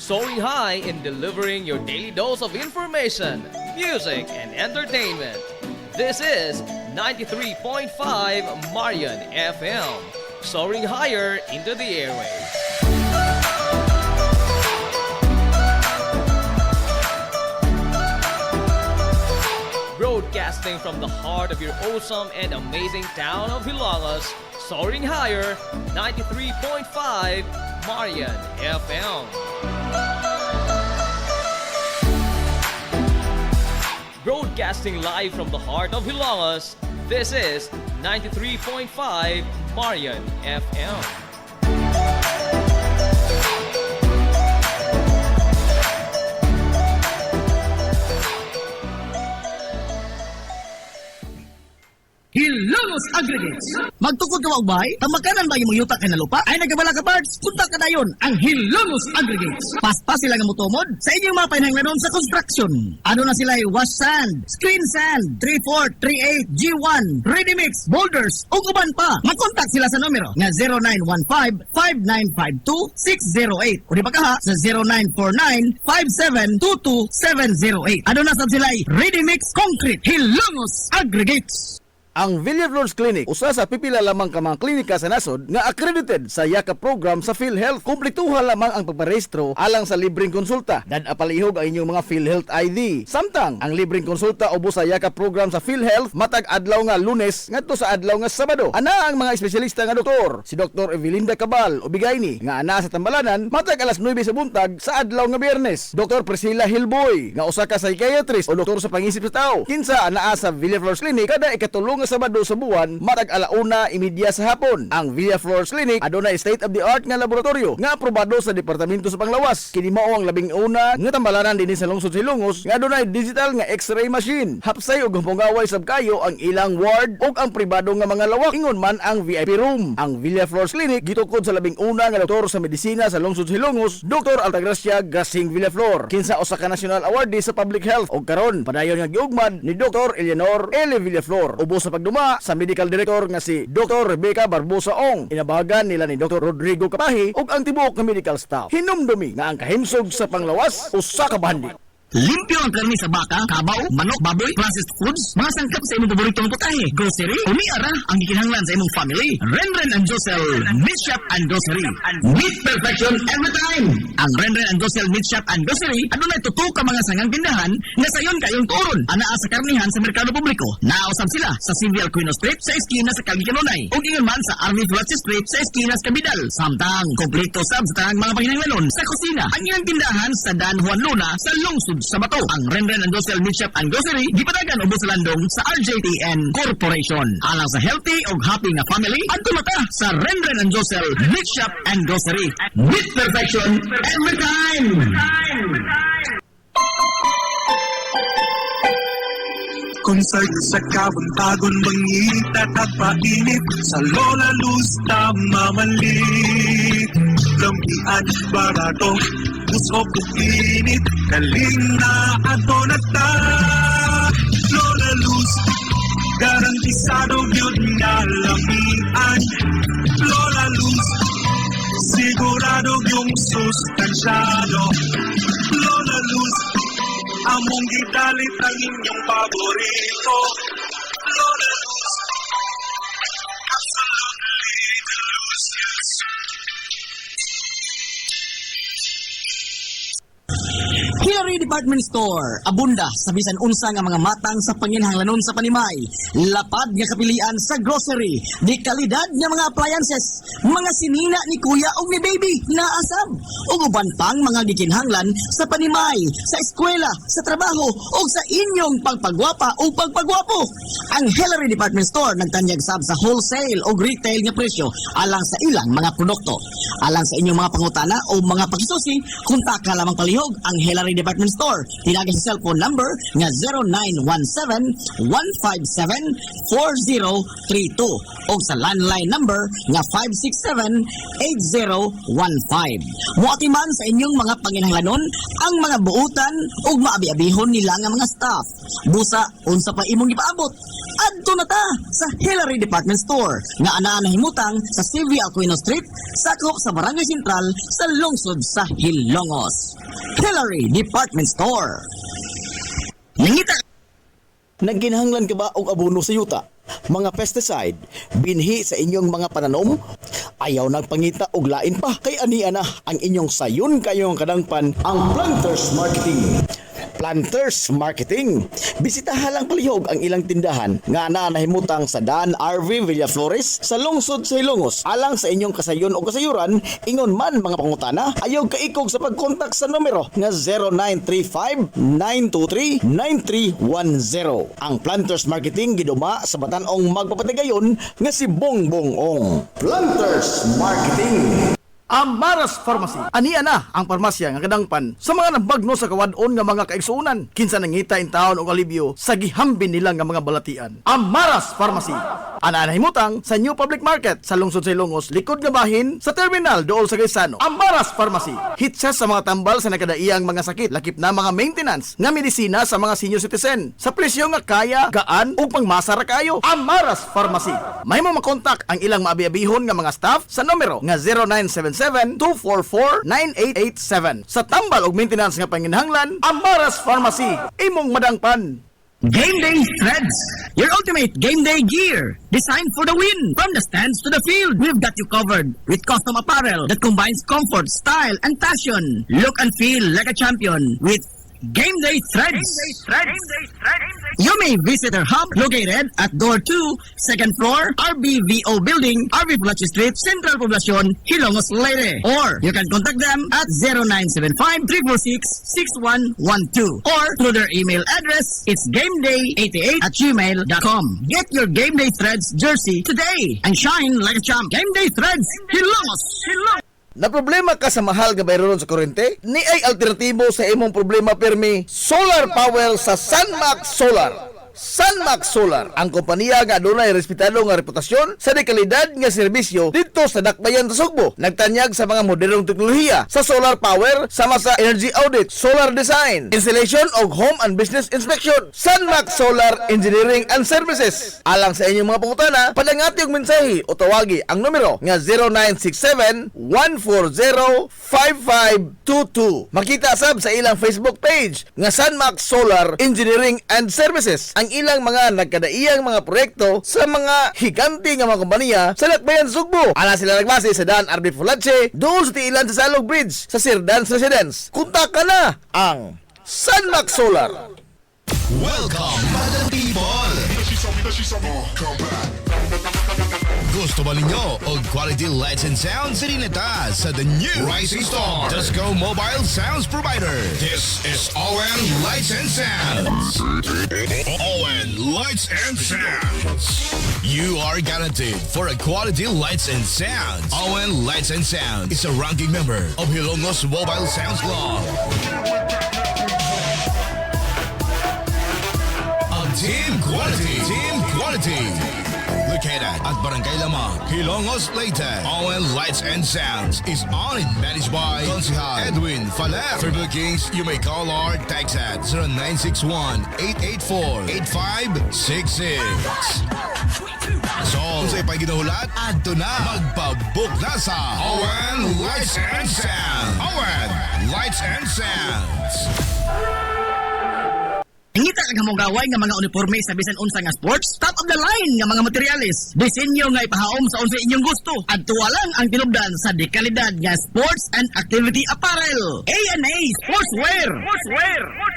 soaring high in delivering your daily dose of information, music, and entertainment. This is 93.5 Marian FM, soaring higher into the airwaves. Broadcasting from the heart of your awesome and amazing town of Hilangas, soaring higher, 93.5 Marian FM. Broadcasting live from the heart of Hilangas, this is 93.5 Marian FM. Hilongos Aggregates. Magtukod ka ba? Tamakanan ba yung yuta kay na lupa? Ay nagabala ka parts? Punta ka dayon ang Hilongos Aggregates. Paspas sila nga motomod sa inyong mga panahanglanon sa construction. Ano na sila wash sand, screen sand, 34, 38, G1, ready mix, boulders, ug uban pa. Mag-contact sila sa numero nga 0915-5952-608 o di ba ka sa 0949-5722-708. Ano na sab sila ready mix concrete Hilongos Aggregates. Ang Villaflores Clinic, usa sa pipila lamang ka mga klinika sa nasod nga accredited sa YAKA program sa PhilHealth. Kumpletuhan lamang ang pagparehistro alang sa libreng konsulta. Palihog ang inyong mga PhilHealth ID. Samtang ang libreng konsulta ubos sa YAKA program sa PhilHealth matag adlaw nga Lunes ngadto sa adlaw nga Sabado. Ana ang mga espesyalista nga doktor, si Dr. Evelinda Cabal Ubigayni nga ana sa Tambalanan matag alas 9 sa buntag sa adlaw nga Biyernes. Dr. Priscilla Hilboy nga usa ka psychiatrist o doktor sa pangisip sa tao. Kinsa anaa sa Villaflores Clinic kada ikatulong Sabado sa buwan matag alauna imidya sa hapon. Ang Villaflores Clinic adunay state of the art nga laboratorio nga aprobado sa Departamento sa Panglawas. Kini mao ang labing una nga tambalanan dinhi sa lungsod Hilongos nga adunay digital nga X-ray machine. Hapsay ug humpungaway sab kayo ang ilang ward ug ang pribado nga mga lawak ingon man ang VIP room. Ang Villaflores Clinic gitukod sa labing una nga doktor sa medisina sa lungsod Hilongos, Dr. Altagracia Gasing Villaflor. Kinsa usa ka national awardee sa public health ug karon padayon nga giugmad ni Dr. Eleanor L. Villaflor. Ubos sa pagduma sa medical director nga si Dr. Rebecca Barbosa Ong. Inabahagan nila ni Dr. Rodrigo Kapahi ug ang tibuok nga medical staff. Hinumdumi nga ang kahimsog sa panglawas usa ka bandi. Limpyo ang karni sa baka, kabaw, manok, baboy, processed foods, mga sangkap sa imong paboritong putahe, grocery, umiara ang gikinahanglan sa imong family. Renren and Josel Meat Shop and Grocery. Meat perfection every time. Ang Renren and Josel Meat Shop and Grocery adunay tutok ka mga sangang tindahan nga sayon kayong turon. Anaa sa karnihan sa merkado publiko. Nausab sila sa Civil Quino Street sa eskina sa Calvicanonay. Ug ingon man sa Army Flats Street sa eskina sa Cabidal. Samtang kompleto sab sa tanang mga panginahanglanon sa kusina. Ang ilang tindahan sa Dan Juan Luna sa lungsod sa Bato. Ang Renren and Josel Meat Shop and Grocery gipadagan ubos sa landong sa RJTN Corporation. Alang sa healthy ug happy nga family, adto mata sa Renren and Josel Meat Shop and Grocery. Meat perfection every time. Concert sa kabuntagon mangita tagpainit sa Lola Luz mamali lampian barato usok init kaling na ato na ta Lola Luz garantisado yun nga lamian Lola Luz sigurado yung sustansyado Lola Luz among gidalit ang inyong paborito Lola Luz absolutely delicious. Hillary Department Store, abunda sa bisan unsa nga mga matang sa panginahanglanon sa panimay, lapad nga kapilian sa grocery, di kalidad nga mga appliances, mga sinina ni kuya o ni baby na asam, ug uban pang mga gikinahanglan sa panimay, sa eskwela, sa trabaho o sa inyong pagpagwapa o pagpagwapo. Ang Hillary Department Store nagtanyag sab sa wholesale o retail nga presyo alang sa ilang mga produkto. Alang sa inyong mga pangutana o mga pagsusi, kontak lamang palihog ang Hillary Department Store. Tinagay sa cellphone number nga 0917-157-4032 o sa landline number nga 567-8015. Muati man sa inyong mga panginahanglanon ang mga buutan o maabi-abihon nila nga mga staff. Busa, unsa pa imong ipaabot. adto na ta sa Hillary Department Store nga anaa na himutang sa CV Aquino Street, sakop sa Barangay Sentral sa lungsod sa Hilongos. Hillary Department Store. Nangita Nagginahanglan ka ba og abono sa yuta? Mga pesticide, binhi sa inyong mga pananom? Ayaw nagpangita og lain pa kay ania na ang inyong sayon kayong kadangpan ang Planters Marketing. Planters Marketing. Bisitahan lang palihog ang ilang tindahan nga nahimutang sa Dan RV Villaflores sa lungsod sa Hilongos. Alang sa inyong kasayon o kasayuran, ingon man mga pangutana, ayaw kaikog sa pagkontak sa numero nga 0935-923-9310. Ang Planters Marketing giduma sa Batanong magpapatigayon nga si Bongbong Ong. Planters Marketing. Amaras Pharmacy. Ania na ang parmasya nga kadangpan sa mga nabagno sa kawadon nga mga kaigsuunan. Kinsa nangita in taon og alibyo sa gihambin nila nga mga balatian. Amaras Pharmacy. Ana himutang sa New Public Market sa lungsod sa Ilongos, likod nga bahin sa terminal dool sa Gaisano. Amaras Pharmacy. Hitsa sa mga tambal sa nakadaiyang mga sakit, lakip na mga maintenance nga medisina sa mga senior citizen. Sa presyo nga kaya, gaan ug pangmasara kayo. Amaras Pharmacy. May mo makontak ang ilang maabi-abihon nga mga staff sa numero nga 0977-244-9887. Sa tambal og maintenance nga panginahanglan, Amaras Pharmacy. Imong madangpan. Game Day Threads, your ultimate game day gear, designed for the win. From the stands to the field, we've got you covered with custom apparel that combines comfort, style, and passion. Look and feel like a champion with Game Day Threads. You may visit our hub located at Door 2, second floor, RBVO Building, RB Pulachi Street, Central Poblacion, Hilongos, Leyte. Or you can contact them at 0975-346-6112 or through their email address, it's gameday88@gmail.com. Get your Game Day Threads jersey today and shine like a champ. Game Day Threads, Hilongos. Na problema ka sa mahal nga bayron sa kuryente? Ni ay alternatibo sa imong problema permi, solar power sa Sunmax Solar. Sunmax Solar, ang kompanya nga adunay respetado nga reputasyon sa dekalidad nga serbisyo dito sa Dakbayan sa Sugbo. Nagtanyag sa mga modernong teknolohiya sa solar power sama sa energy audit, solar design, installation og home and business inspection. Sunmax Solar Engineering and Services. Alang sa inyong mga pangutana, padangati og mensahe o tawagi ang numero nga 0967-140-5522. Makita sab sa ilang Facebook page nga Sunmax Solar Engineering and Services. Ang ilang mga nagkadaiyang mga proyekto sa mga higanti nga mga kompanya sa Dakbayan Sugbo. Ana sila nagbase sa Dan RB Pulachi, doon sa tiilan sa Salog Bridge sa Sirdans Residence. Kontak ka na ang Sunmax Solar. Welcome, Madam People! Gusto ba ninyo og quality lights and sounds? Sirineta sa the new Rising Star Disco Mobile Sounds Provider. This is ON Lights and Sounds. ON Lights and Sounds. You are guaranteed for a quality lights and sounds. ON Lights and Sounds is a ranking member of Hilongos Mobile Sounds Club. Team Quality. Located at Barangay Lamang, Hilongos, Leyte. ON Lights and Sounds is owned and managed by Consihal Edwin Faler. For bookings, you may call or text at 0961-884-8566. So, kung sa'yo pa'y ginahulat, adto na. Magpabook na sa ON Lights and Sounds. ON Lights and Sounds. Ngita kag hamugaway nga mga uniforme sa bisan unsa nga sports, top of the line nga mga materyales. Disenyo nga ipahaom sa unsa inyong gusto. Adtuwa lang ang tinubdan sa dekalidad nga sports and activity apparel. A&A Sportswear.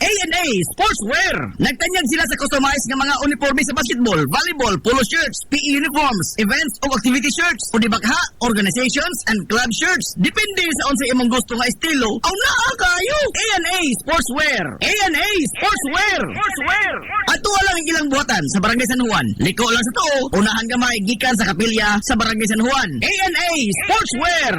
A&A Sportswear. Nagtanyag sila sa customized nga mga uniforme sa basketball, volleyball, polo shirts, PE uniforms, events o activity shirts, o dibagha, organizations and club shirts. Depende sa unsa imong gusto nga estilo. Aw naa kayo. A&A Sportswear. A&A Sportswear. Ato lang ang ilang buhatan sa Barangay San Juan. Liko lang sa tuo, unahan gamay gikan sa kapilya sa Barangay San Juan. A&A Sportswear.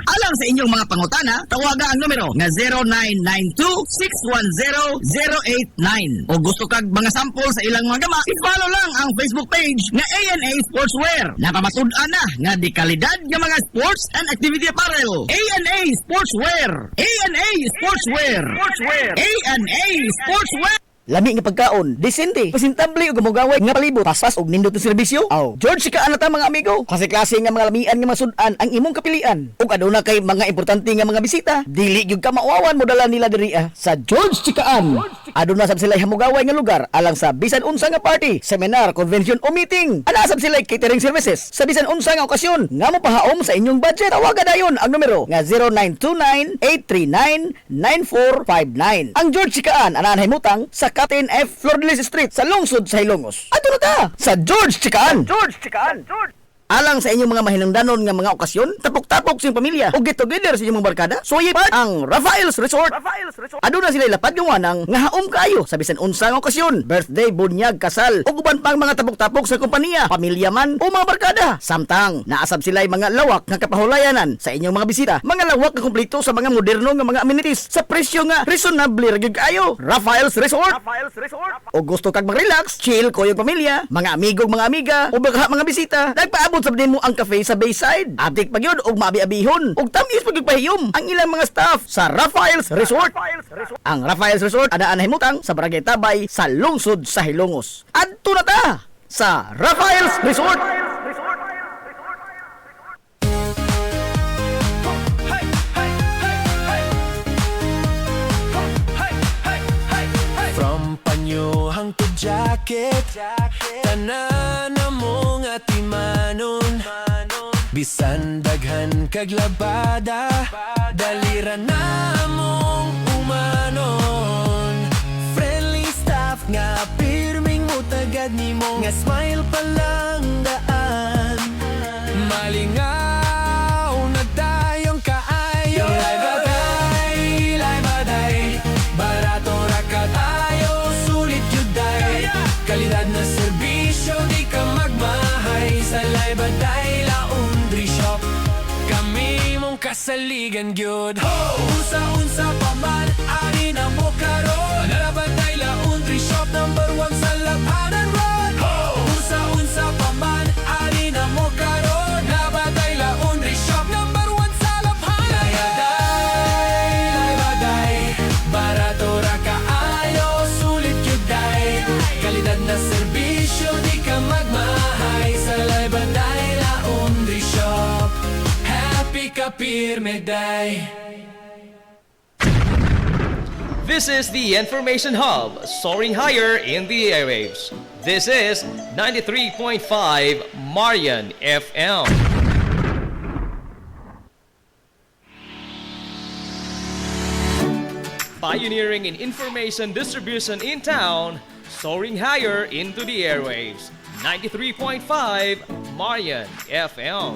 Alang sa inyong mga pangutana, tawaga ang numero nga 0992-610-089. O gusto kag mga sample sa ilang mga gama, i-follow lang ang Facebook page nga A&A Sportswear. Napamatud-an na nga di kalidad nga mga sports and activity apparel. A&A Sportswear. A&A Sportswear. A&A Sportswear. Lami nga pagkaon, disente, presentable ug gamugaway nga palibot, paspas og nindot nga serbisyo. Aw, George Chikaan na ta mga amigo. Klase-klase nga mga lamian nga masudan ang imong kapilian. Ug aduna kay mga importante nga mga bisita, dili gyud ka mauwawan mo dala nila diri sa George Chikaan. Aduna sab sila hamugaway nga lugar alang sa bisan unsa nga party, seminar, convention o meeting. Ana sab sila catering services sa bisan unsa nga okasyon nga mopahaom sa inyong budget. Tawagan dayon ang numero nga 0929-839-9459. Ang George Chikaan anahan himutang sa Captain F. Flordelis Street sa lungsod sa Hilongos. Ato na ta sa George Chikaan. George Chikaan. Alang sa inyong mga mahinungdanon nga mga okasyon, tapok-tapok sa inyong pamilya o get together sa inyong mga barkada, suyi part ang Rafael's Resort. Aduna sila lapat yung wanang nga haom kayo sa bisan unsa nga okasyon, birthday, bunyag, kasal, o uban pang mga tapok-tapok sa kompanya, pamilya man o mga barkada. Samtang naasab sila yung mga lawak nga kapahulayanan sa inyong mga bisita, mga lawak nga kumpleto sa mga moderno nga mga amenities sa presyo nga reasonable ra gyud kayo. Rafael's Resort. O gusto kag mag-relax, chill ko yung pamilya, mga amigo, mga amiga, o baka mga bisita, nagpaabot sa din mo ang cafe sa Bayside. Atik pa yun og maabi-abihon. Og tamis pag pahiyom ang ilang mga staff sa Rafael's Resort. Ang Rafael's Resort adaan himutang sa Barangay Tabay sa lungsod sa Hilongos. Adto na ta sa Rafael's Resort. From panyo hangtod jacket, tanan na mong atimanon. Bisan daghan kag labada, dalira na mong umanon. Friendly staff nga pirming mo tagad nimo, nga smile pa lang daan. Malingaw nagdayong kaayo. Lay baday, barato ra ka tayo, sulit juday. Kalidad na serbisyo, di ka magmahay. Sa lay baday laundry shop, kami mong kasaligan gyud. Unsa-unsa pa man, ani na mo karon. Lay baday laundry shop, number 1 sa Labanan Road. Unsa-unsa pa man, ani na mo karon. Lay baday laundry shop, number 1 sa Labanan. Lay baday, barato ra kaayo, sulit juday. Kalidad na serbisyo, di ka magmahay. Sa lay baday laundry shop, happy ka pirme day. This is the Information Hub, soaring higher in the airwaves. This is 93.5 Marian FM. Pioneering in information distribution in town, soaring higher into the airwaves. 93.5 Marian FM.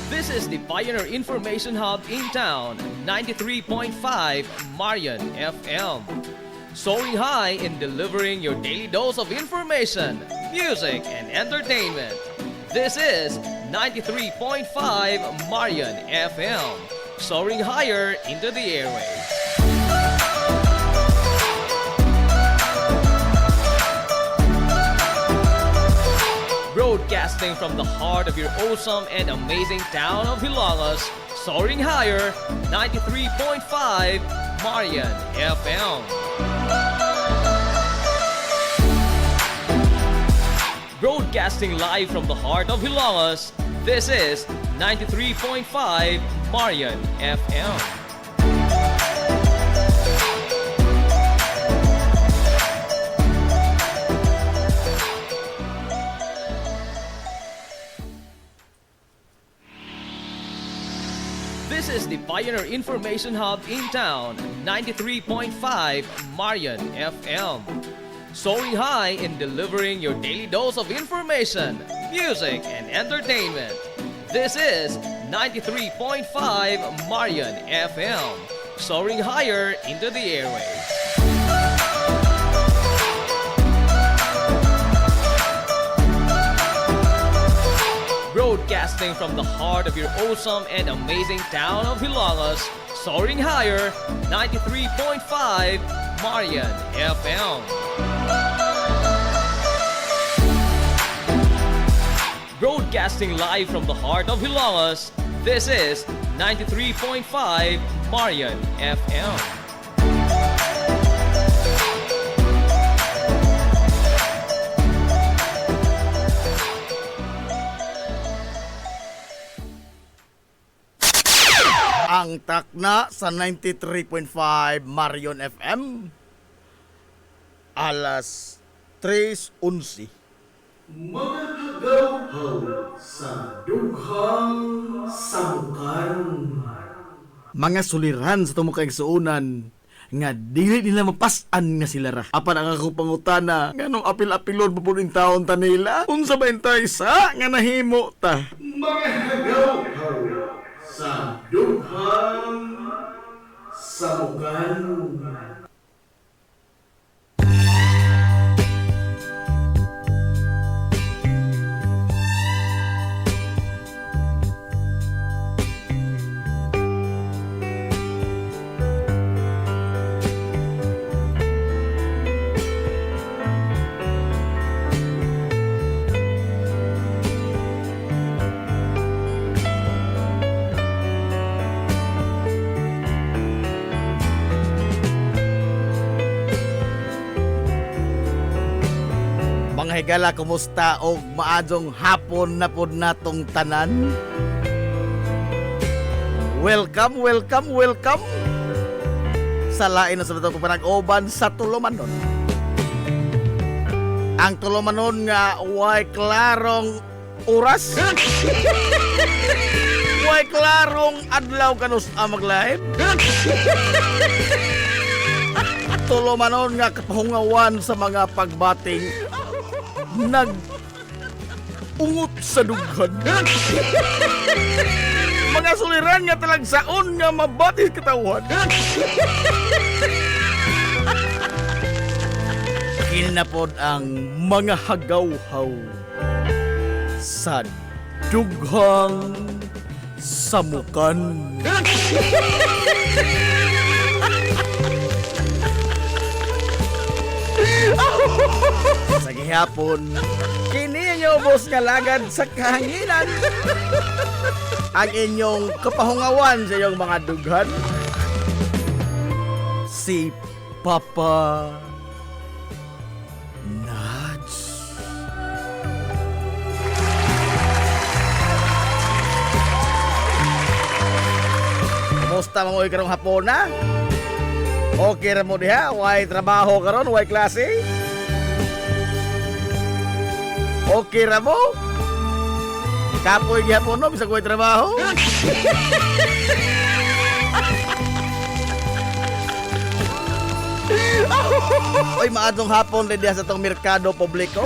This is the Pioneer Information Hub in town, 93.5 Marian FM. Soaring high in delivering your daily dose of information, music, and entertainment. This is 93.5 Marian FM. Soaring higher into the airwaves. Broadcasting from the heart of your awesome and amazing town of Hilangas, soaring higher, 93.5 Marian FM. Broadcasting live from the heart of Hilangas, this is 93.5 Marian FM. This is the Pioneer Information Hub in town, 93.5 Marian FM. Soaring high in delivering your daily dose of information, music, and entertainment. This is 93.5 Marian FM. Soaring higher into the airwaves. Broadcasting from the heart of your awesome and amazing town of Hilangas, soaring higher, 93.5 Marian FM. Broadcasting live from the heart of Hilangas, This is 93.5 Marian FM. Ang takna sa 93.5 Marion FM, alas 3:11. Mga suliran sa tumukang suunan nga dili nila mapasan nga sila ra. Apan ang ako pangutana nganong apil-apilon pupuning taon ta nila unsa ba intay sa nga nahimo ta. Mga hagaw sa dughang samukan. Mga higala, kumusta o maadong hapon na po natong tanan? Welcome, welcome, welcome sa lain na sa natong panag-oban sa Tulumanon. Ang Tulumanon nga way klarong oras, way klarong adlaw kanus ang maglaib. Tulumanon nga kapahungawan sa mga pagbating nag-ungot sa dughan. Mga suliran nga talagsaon nga mabatis katawan. Kinapod ang mga hagaw-haw sa dughang samukan. Sa gihapon, kini inyo ubos nga lagad sa kahanginan. Ang inyong kapahungawan sa iyong mga dughan, si Papa Nats. Kumusta mga karong hapon na? Okay ra mo diha? Way trabaho karon, way klase? Okay ra mo? Kapoy gihapon no, bisag way trabaho? Oy, maadtong hapon rin diha sa tong merkado publiko.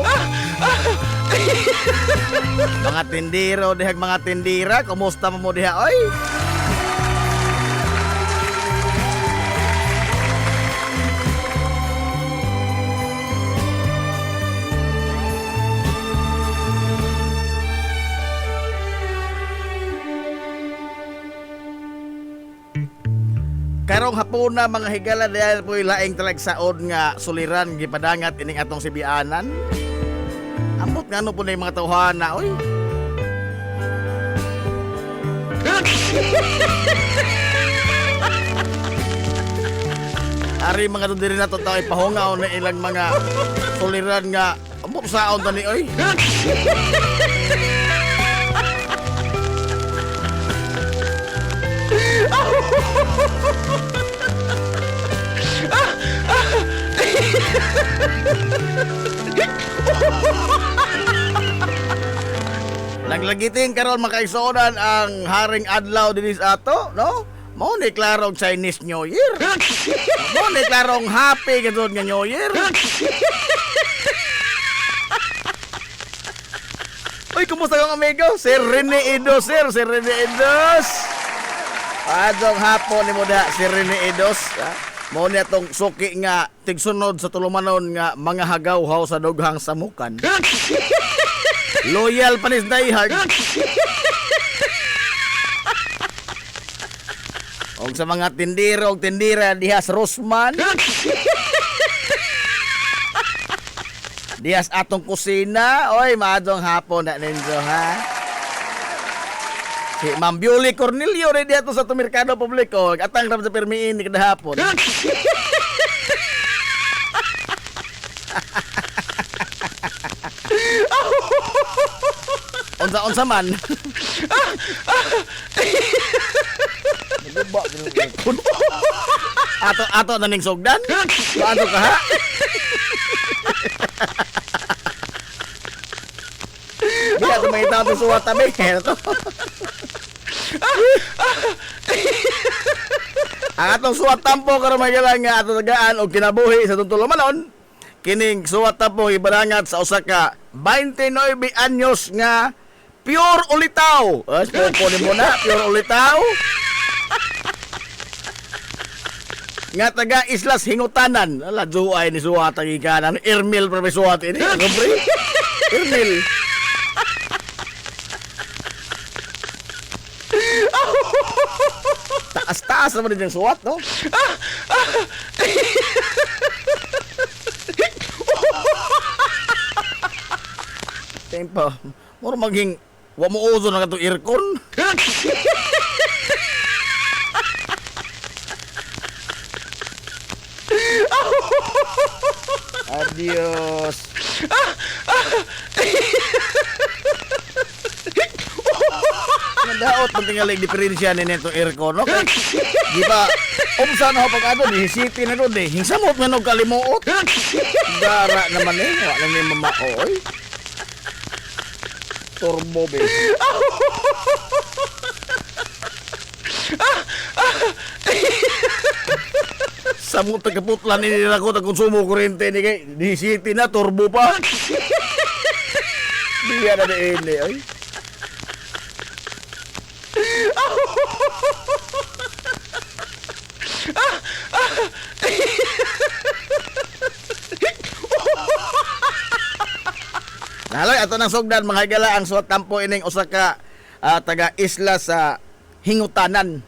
Mga tindiro diha, mga tindira, kumusta mo diha oy? Karong hapon na mga higala dahil po'y laing talagsaon nga suliran gipadangat ining atong sibianan. Ambot nga ano po na yung mga tawhana, oy. Ari mga dundiri na to tao ipahungaw na ilang mga suliran nga ambot saon tani, oy. Naglagitin karon makaisunan ang haring adlaw dinis ato, no? Mo ni klarong Chinese New Year. Mo ni klarong happy kadto nga New Year. Uy, kumusta kang amigo? Si Rene Edos, sir. Si Rene Edos. Adong hapon ni mo da, si Rene Edos. Mo ni atong suki nga tigsunod sa Tulumanon nga mga hagaw-haw sa dughang samukan. Loyal panis die hard. Og sa mga tindiro og tindira diha sa Rosman. Dias atong kusina, oy maadong hapon na ninyo ha. Si Ma'am Bioli Cornelio rin dito sa Merkado Publiko. Atang ram sa permiin ni kadahapon. Unsa man. Ato na ning sugdan. Ano ka ha? Biya to may tao to suwat tabi. Ang atong suwat tampo karon magalang nga ato tagaan og kinabuhi sa tutulo manon. Kining suwat tampo ibarangat sa usa ka 29 anyos nga pure ulitaw. Popo ni mo na pure ulitaw. Nga taga Islas Hingutanan. Ala duay ni suwat ang ikanan. Irmil pa may suwat ini. Gobre. Irmil. Taas-taas naman din yung suwat, no? Tempo. Moro maging wa mo uzo na katong aircon. Adios. Daot pag tingalig diferensya ni neto aircon, no? Di ba, umsa na ho pag ano, di city na doon eh. Hingsamot nga no kalimuot. Dara naman eh, wala na yung mamaoy. Turbo be. Samot tagaputlan ni nila ko konsumo kuryente ni kay di city na turbo pa. Biya na ini ay. Naloy ato nang sugdan mga higala ang suwat tampo ining usa ka taga isla sa Hingutanan.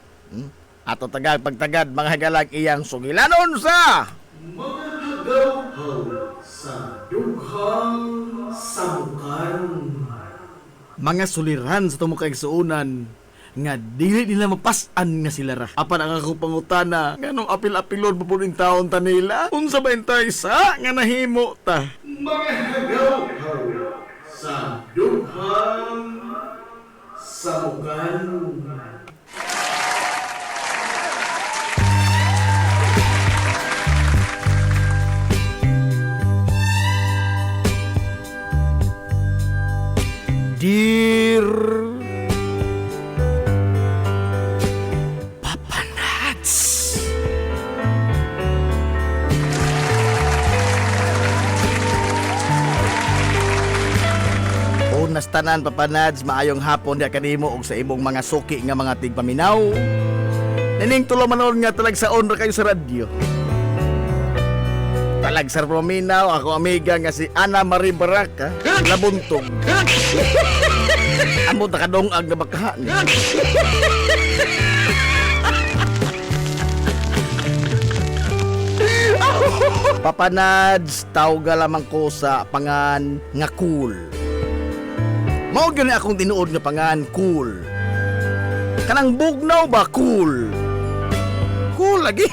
Ato taga pagtagad mga higala iyang sugilanon sa mga suliran sa tumukay suunan nga dili nila mapasan nga sila ra. Apan ang ako pangutana nganong apil-apilon pa puning taon ta nila. Unsa ba intay sa nga nahimo ta? Mga hagaw sa dughang samukan. Dear Papa Nats, unas tanan Papa Nats, maayong hapon di kanimo og sa imong mga suki nga mga tigpaminaw. Nining tulo manon nga talag sa honor kayo sa radyo. Talag sa paminaw ako amiga nga si Ana Marie Baraka, labuntog. Amo ta kadong ag nabakahan. Papa Nads, tawga lamang ko sa pangan nga cool. Mao gyud akong tinuod nga pangan cool. Kanang bugnaw ba cool? Cool lagi.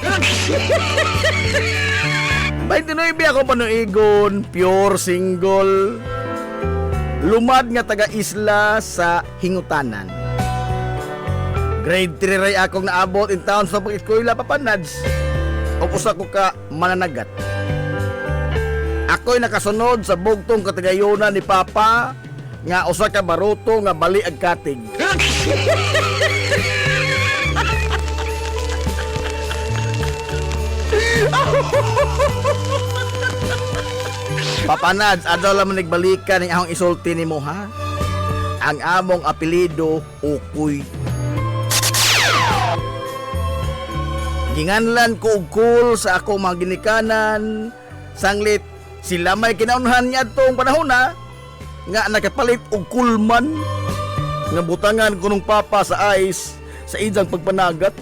29 ako panuigon, pure single. Lumad nga taga isla sa Hingutanan. Grade 3 ray akong naabot in town sa pag-eskwela Papa Nads. O usa ko ka mananagat. Ako'y nakasunod sa bugtong katagayonan ni Papa nga usa ka baruto nga bali ag katig. Papa Nads, adlaw lamang nagbalikan ng akong isulti ni mo ha. Ang among apelido Ukoy. Ginganlan ko og cool sa akong mga ginikanan. Sanglit sila may kinaunahan niya tong panahon na nga nakapalit og kulman nga butangan ko nung papa sa ice sa ijang pagpanagat.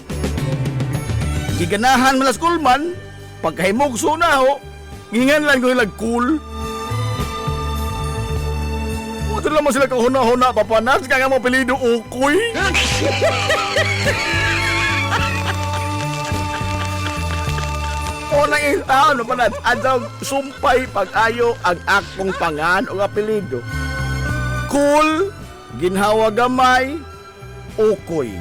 Giganahan malas kulman pagkahimog sunaho ginganlan ko ilag cool. Ito naman sila kahuna-huna, Papa Nads, kaya mo pilido ukoy. O nang itaon, Papa Nads, adyaw sumpay pag-ayo ang akong pangan o apelido. Cool, ginhawa gamay, ukoy.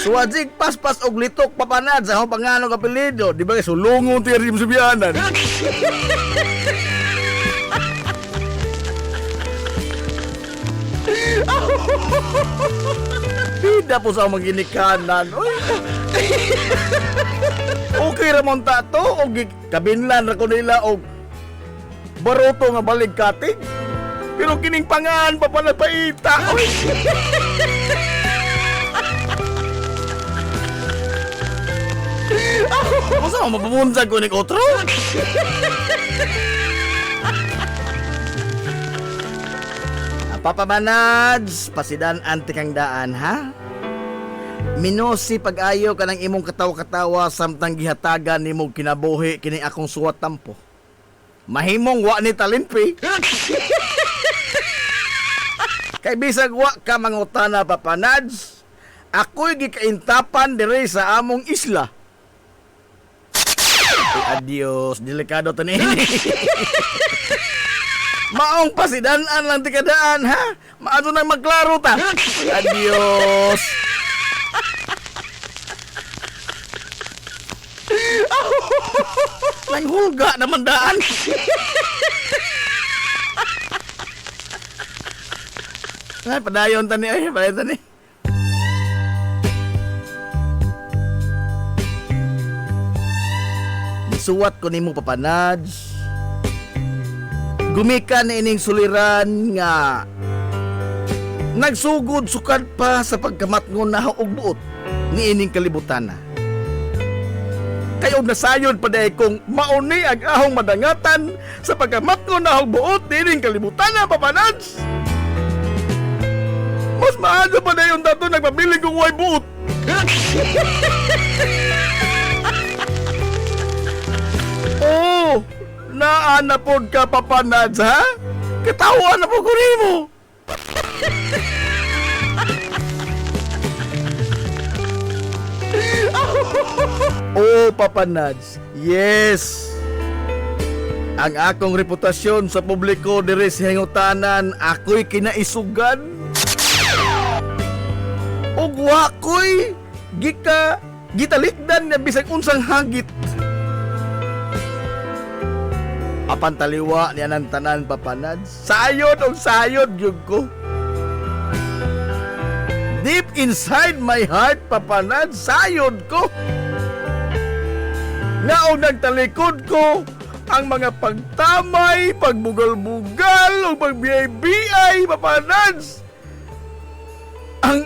Suwajig paspas og litok papanad sa akong pangalan ng apelido. Di ba sulungon ti rim subianan. Pida po sa maginikanan. Okay ramon ta to o kabinlan ra ko nila og baroto nga baligkating. Pero kining pangan pa pala paita. Masa mo mapamunsag ko ning otro? Papa Manads, pasidan anti kang daan, ha? Minosi pag-ayo ka ng imong katawa-katawa samtang gihatagan nimong kinabuhi kining akong suwat tampo. Mahimong wa ni talimpi. Kay bisag wa ka mangutana, Papa Nads, ako'y gikaintapan dire sa among isla. Ay, adios, delikado to ni. Maong pasidanan lang tikadaan, ha? Maado nang magklaro ta. Adios. Nanghulga naman daan. Ay, padayon tani, ay, padayon tani. Suwat ko nimo, Papa Nads. Gumika na ining suliran nga nagsugod sukad pa sa pagkamatngon na og buot ni ining kalibutan na. Kayo nasayod pa dahil kung mauni ang ahong madangatan sa pagkamatngon na og buot ni ining kalibutan na, Papa Nads. Mas maaga pa dahil yung dato nagpabiling kong way buot. Oh, naanapod ka, Papa Nads, ha? Katawa na po ko mo. Oh, Papa Nads, yes. Ang akong reputasyon sa publiko dire sa hingutanan, ako'y kinaisugan. Og wako'y gitalikdan na bisag unsang hagit. Apan taliwa niya ng tanan, Papa Nads. Sayod o sayod yun ko. Deep inside my heart, Papa Nads, sayod ko. Nga o nagtalikod ko ang mga pagtamay, pagbugal-bugal o pagbiyay-biyay, Papa Nads. Ang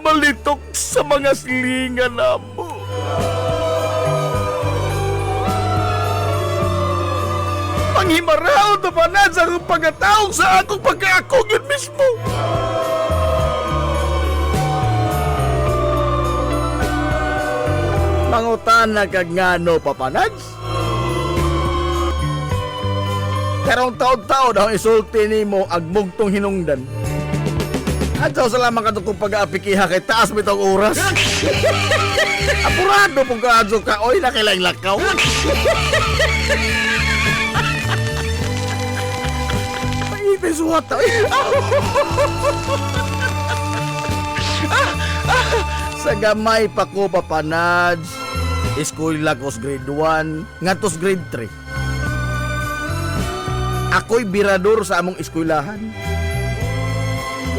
malitok sa mga silingan na mo. Panghimaraw, Papa Nads, ang pagkataong sa akong pagkaakong yun mismo. Mangutana kag ngano, Papa Nads. Karong taon-taon daw isulti nimo agbugtong hinungdan. Adto salamat kadto kung pag-aapikiha kay taas bitong oras. Apurado pong kaadto ka, oy nakailang lakaw. Paitin suwat oy. Sa gamay pa ko, Papa Nads. Eskwela ko sa grade 1 ngadto sa grade 3. Ako'y birador sa among eskwelahan.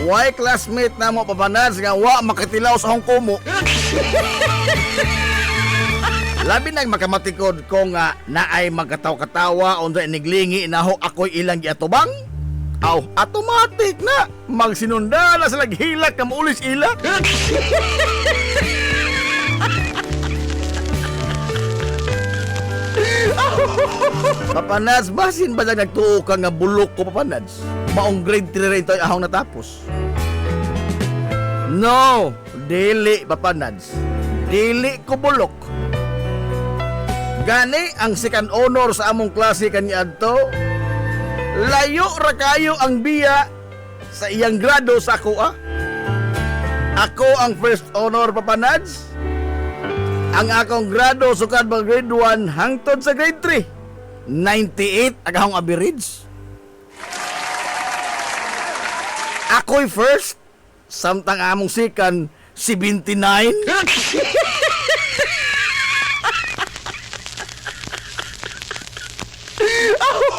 Why classmate na mo, Papa Nads, nga wa makatilaw sa akong kumo. Labi nang makamatikod ko nga naay magkataw-katawa unsa iniglingi inaho ako'y ilang giatubang. Aw, automatic na magsinunda na sila hilak ka muulis ila. Papa Nads, basin ba nagtuo ka nga bulok ko, Papa Nads? Maong grade 3 rin ito ahong natapos. No, Dili, Papa Nads. Dili ko bulok. Gani ang second honor sa among klase kanya adto. Layo ra kayo ang biya sa iyang grado sa ako Ako ang first honor, Papa Nads. Ang akong grado sukad mag grade 1 hangtod sa grade 3. 98 ang akong average. Ako'y first, samtang among second 79.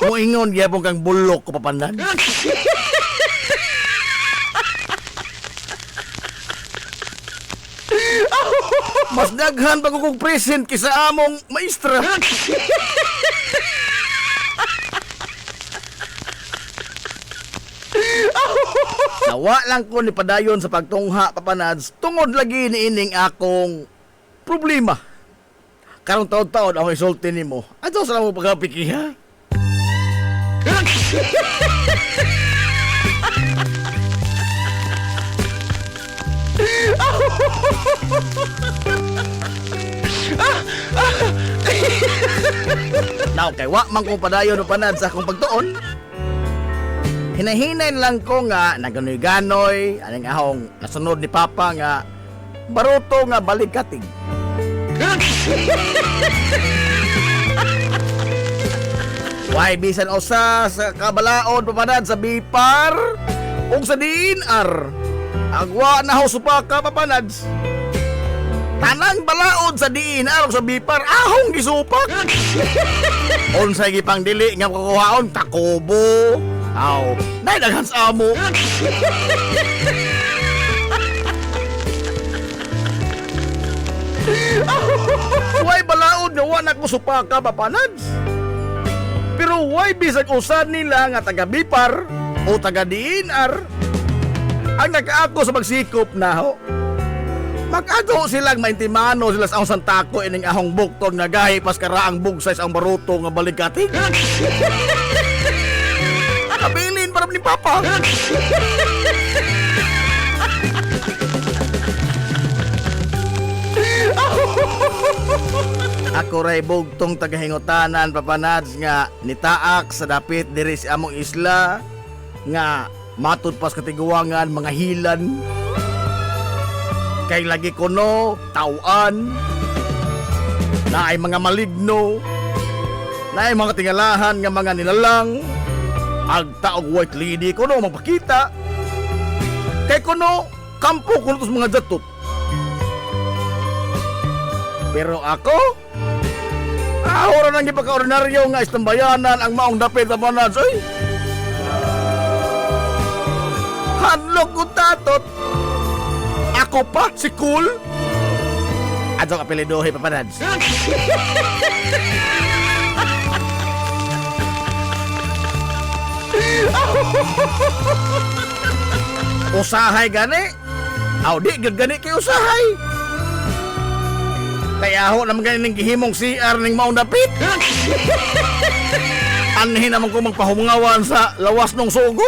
Muingon gyapon kang bulok ko, Papa Nads. Mas daghan pa ko kong present kisa among maestra. Nawa lang ko ni padayon sa pagtungha, Papa Nads, tungod lagi ni ining akong problema. Karong taon-taon ako isulti nimo. Ato sa mo pagkapikiha. Now kay wa man ko padayon no panad sa akong pagtuon. Hinahinay lang ko nga naganoy-ganoy aning ahong nasunod ni Papa nga baruto nga balikatig. Why bisan usa sa kabalaod papanad sa Bipar ug sa DNR. Agwa na ho supaka, Papa Nads. Tanang balaod sa DNR ug sa Bipar ahong gisupak. Unsay gipang dili nga kukuhaon takobo. Aw, nay daghan sa amo. Why balaod nga wa na ko supaka, Papa Nads? Pero why bisag usan nila nga taga Bipar o taga DNR ang nakaako sa magsikop na ho? Mag-ato silang maintimano sila sa akong santako ining ahong bukton nga gahi pas karaang bugsay sa ang baruto nga baligkatig. Kabilin para ni Papa. Ako ray bugtong tagahingutanan, Papa Nads, nga nitaak sa dapit diri sa among isla nga matud pas katiguangan mga hilan kay lagi kuno tauan na ay mga maligno na ay mga tingalahan nga mga nilalang agta og white lady kuno magpakita kay kuno kampo kuno tos mga jatot. Pero ako ahora nang gipaka-ordinaryo nga istambayanan ang maong dapit sa Papa Nads. Oy, hadlok ko tatot. Ako pa, si Cool. Ato ka pilidohi, Papa Nads. Usahay gani? Aw, di gani kay usahay. Kaya ho naman ganin ng gihimong CR ning maong dapit. Anhin naman ko magpahumangawan sa lawas ng sugo.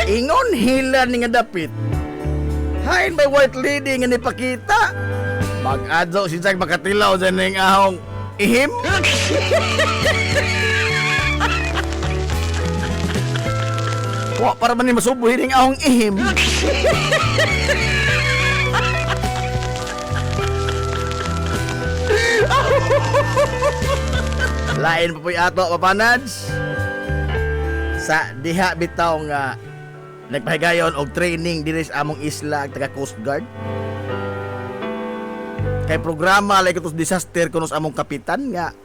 Ingon hila ni nga dapit. Hain may white lady nga nipakita. Mag-adso si Jack makatilaw dyan ng ahong ihim. Wa para man ni masubuhin ng ahong ihim. Lain pa po'y ato, Papa Nads. Sa diha bitaw nga nagpahigayon og training diri sa among isla taga Coast Guard. Kay programa like ito disaster kuno sa among kapitan nga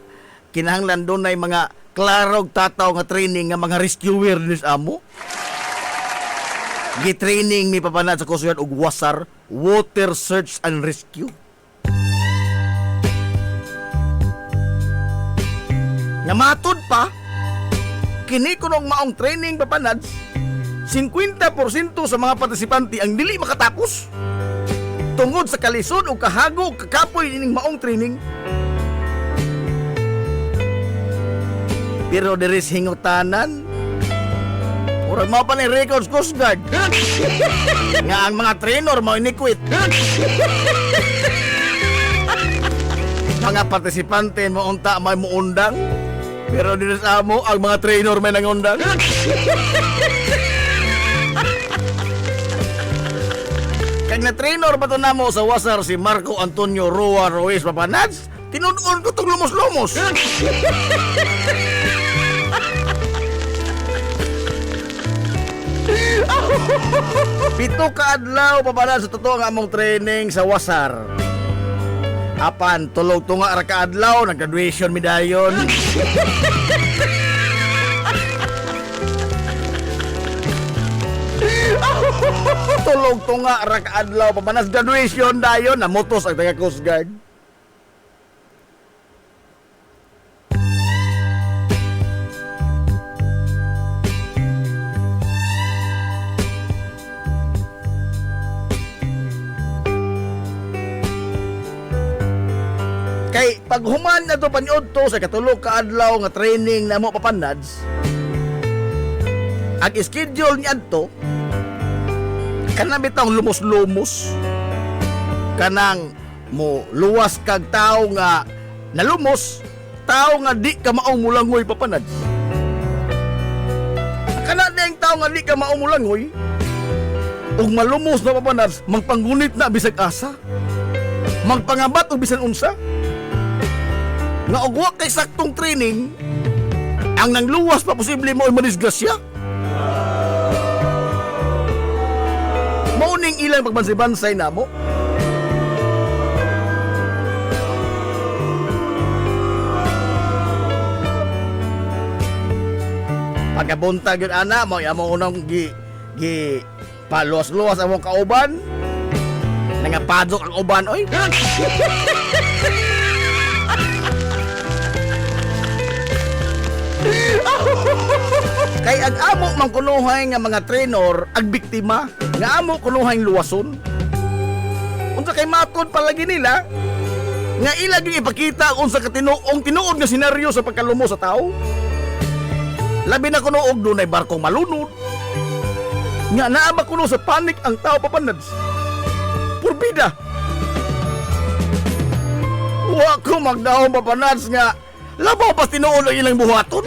kinahanglan doon ay mga klarog tataw nga training nga mga rescuer nis amo. Gi-training ni Papa Nads sa Coast Guard og WASAR, Water Search and Rescue. Nga matod pa kini kunong maong training, Papa Nads, 50% sa mga partisipante ang dili makatapos. tungod sa kalisod o kahago kakapoy ining maong training. Pero diris hingutanan, murag mao pa ni records Coast Guard nga ang mga trainer mao inikwit. Mga partisipante mo unta may muundang, pero dinis amo ang mga trainer may nangundang. Kag na trainer pa to namo sa wasar si Marco Antonio Roa Ruiz Papanads, tinud-on ko tong lumos-lumos. Pito ka adlaw Papanads sa totoo nga among training sa wasar. Apan tulog tunga ra ka adlaw nag-graduation mi dayon. Tulog tunga ra ka adlaw Papanads graduation dayon namotos ang taga Coast Guard. Kay paghuman na to paniod to sa katulog ka adlaw nga training na mo Papanads, ang schedule niya to kanang bitang lumos-lumos, kanang mo luwas kag tao nga nalumos, tao nga di ka maong mulangoy Papanads. Kana ding tao nga di ka maong mulangoy ug malumos na Papanads, magpanggunit na bisag asa, magpangabat og bisan unsa. Nga ugwa kay saktong training, ang nangluwas pa posible mo ay madisgrasya. Mauning ilang pagbansay-bansay na mo. Pagkabuntag yun ana, mo among unang gi paluwas-luwas among kauban. Nangapadok ang uban, oy. Kay ang amo mang kunuhay nga mga trainer ag biktima nga amo kunuhay luwason. Unsa kay matod palagi nila nga ila gyud ipakita unsa ka tinuod nga senaryo sa pagkalumo sa tao. Labi na kuno og dunay barkong malunod. Nga naa ba kuno sa panic ang tao Papanads. Purbida. Wa ko magdaong Papanads nga labaw pa tinuod ang ilang buhaton.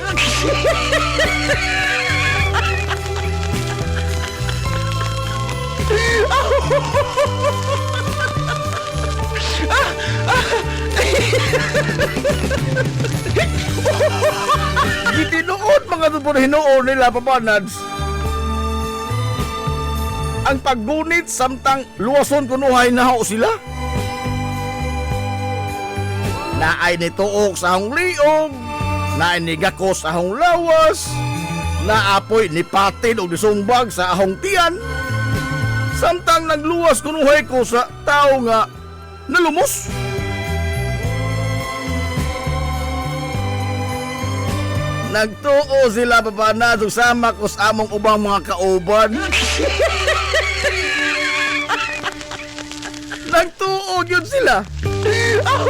Gitinuod mga tupo na hinuon nila Papanads ang paggunit samtang luwason kunuhay naho sila. Naay ni tuok sa ahong liog, naay ni gako sa ahong lawas, naapoy ni patin o disumbag sa ahong tiyan, samtang nagluwas kunuhay ko sa tao nga nalumos. Nagtuo sila Papanads sama ko sa among ubang mga kauban. Nagtuo yun sila.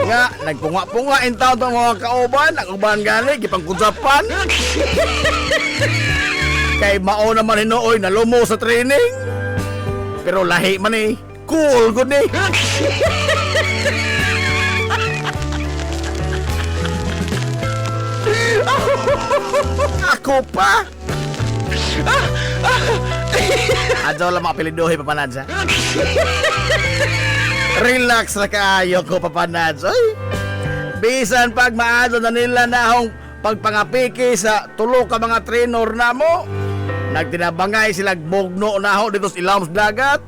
Nga, nagpunga-punga in taon ng mga kauban, ang uban gani, gipangkudsapan. Kay mao naman hinooy, nalumo sa training. Pero lahi man eh, cool good eh. Ako pa? Adyo lang mga apelidohi Papanads ha. Relax na kaayo ko Papanads. Ay, bisan pag maadyo na nila na akong pagpangapiki sa tulo ka mga trainer na mo, nagtinabangay sila bugno na ako dito sa ilawom sa dagat.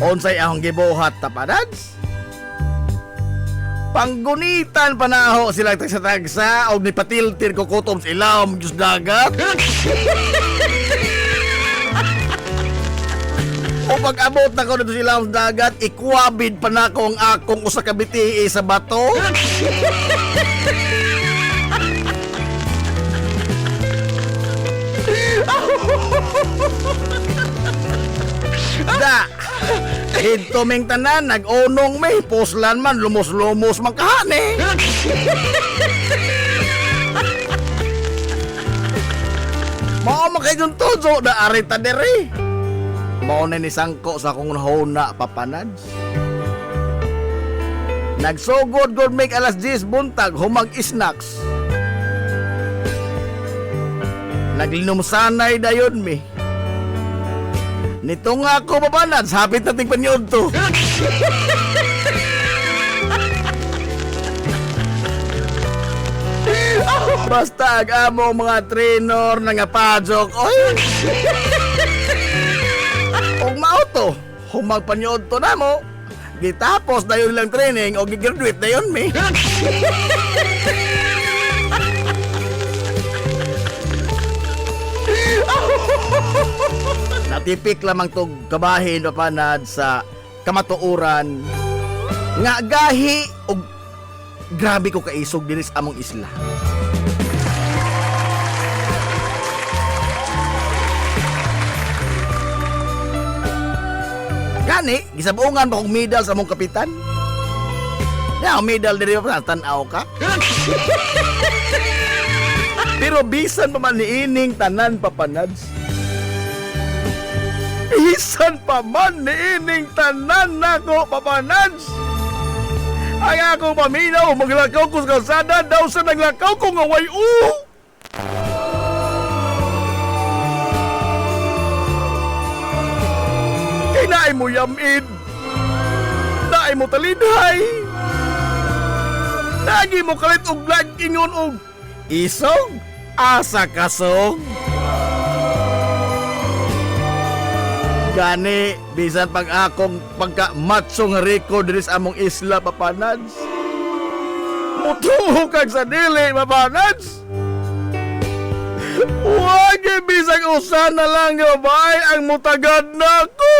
Unsay akong gibuhat Papanads? Panggunitan pa na ako sila tagsa-tagsa o nipatiltir ko kutom sa ilawom sa dagat. O pag-abot na ko dito sa ilawom sa dagat, ikwabid pa na ko ang akong usa ka biti sa bato. Da! Dito ming tanan, nag-unong may puslan man, lumos-lumos man kahani. Mao makay yung tuzo na arita diri. Mao na ni sangko sa kong hona papanads. Nagsugod god make alas 10 buntag humag snacks. Naglinom sanay dayon mi. Nito nga ako papanads, hapit na ting panyod to. Basta ag-amo mga trainer na nga pajok. Oy! Og mauto, humagpanyod to na mo. Gitapos na yun lang training o gigraduate na yun mi. Natipik lamang tog kabahin papanad sa kamatuuran nga gahi og grabe ko kaisog diri sa among isla. Gani, gisabungan ba kong medal sa among kapitan? Ya, medal diri pa tan-aw ka. Pero bisan pa man niining tanan papanads. Bisan pa man niining tanan nako papanads. Ay akong paminaw, maglakaw ko sa kalsada, daw sa naglakaw ko nga way Kay naay mo yamid, naay mo talidhay, lagi mo kalit og lag ingon og isog, asa kasog. Gani, bisan pag akong pagka-matso nga record diri sa among isla, papanads. Mutuho kag sa dili, papanads. Huwag bisag usa na lang gabay ang mutagad na ako.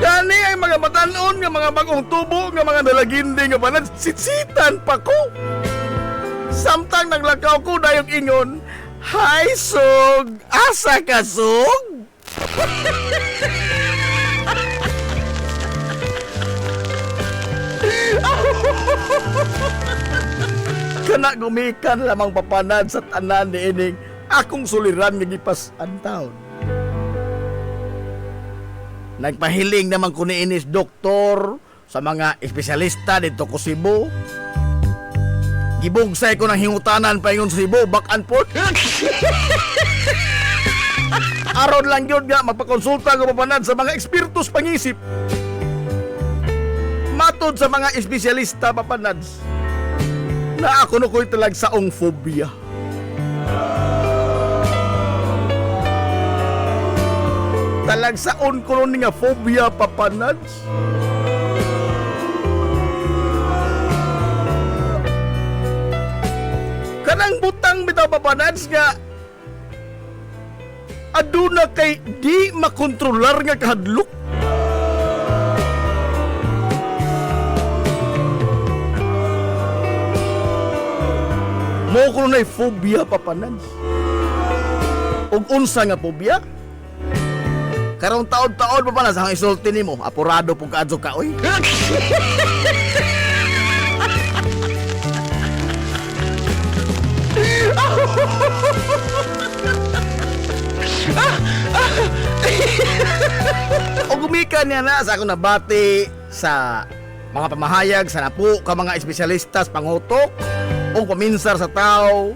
Gani ay mga batanon nga mga bagong tubo nga mga dalagindi nga panad, sitsitan pa ko. Samtang naglakaw ko dayog ingon, "Hay sug, asa ka sug?" Kana gumikan lamang papanad sa tanan ni ining akong suliran nga gipas antaon. Nagpahiling naman ko ni inis doktor sa mga espesyalista dito ko Cebu. Gibugsay ko ng hingutanan paingon sa Cebu, back and forth. Aron lang yun nga magpakonsulta ko papanad sa mga ekspertos pangisip. Matod sa mga espesyalista papanads na ako no ko'y talag saong phobia. Talag saon ko nun nga phobia papanads. Kanang butang bitaw papanads nga aduna kay di makontrolar nga kahadlok. Mo ko na'y phobia papanads. Og unsa nga phobia? Karong taon-taon pa pala sa isulti nimo, apurado pug kaadto ka oy. O gumikan niya na sa akong nabati sa mga pamahayag sa napo ka mga espesyalistas pangutok o paminsar sa tao.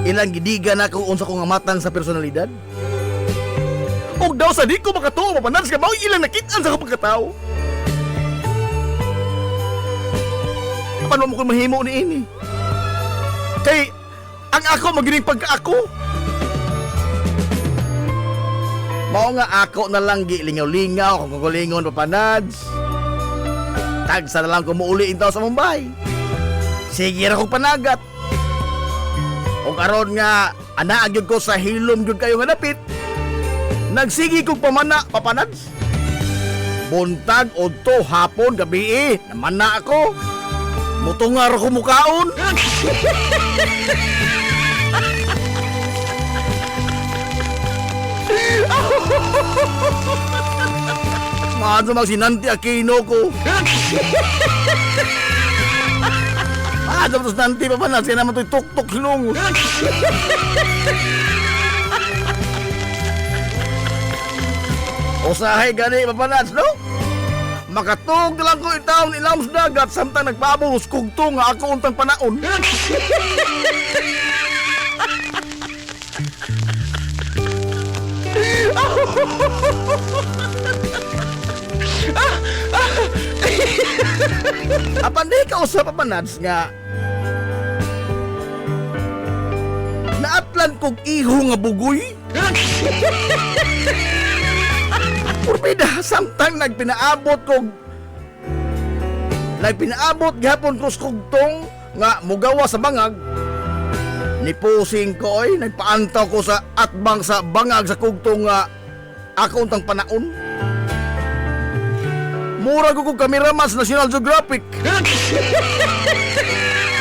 Ilang gidigan na kung unsa kong amatan sa personalidad. O daw sa di ko makatuo mapanan sa mga ilang nakitaan sa kapagkatao. Paano mo kung mahimo ni ini? Kay ang ako magining pagka-ako. Mao nga ako na lang gilingaw-lingaw kung kulingon papanads. Tagsa na lang kumuuli intaw sa Mumbai. Sige ra kong panagat. O karon nga anaag yun ko sa hilom yun kayo nga napit. Nagsigi kong pamana papanads. Buntag, udto, hapon, gabi naman na ako. Mutungar ako mukaon. Maano magsinanti Aquino ko. Maano nanti pa na siya naman ito'y tuk-tuk sinong. Usahay gani papanas, no? Makatog lang ko itaon ilam sa dagat samtang nagpabos kugto nga ako untang panaon. Apan di ka usap papanas nga naatlan kog iho nga bugoy. Purbida, samtang nagpinaabot gihapon ko skugtong nga mugawa sa bangag. Nipusing ko ay nagpaantaw ko sa atbang sa bangag sa kugtong nga ako untang panaon. Mura ko kong kameraman sa National Geographic.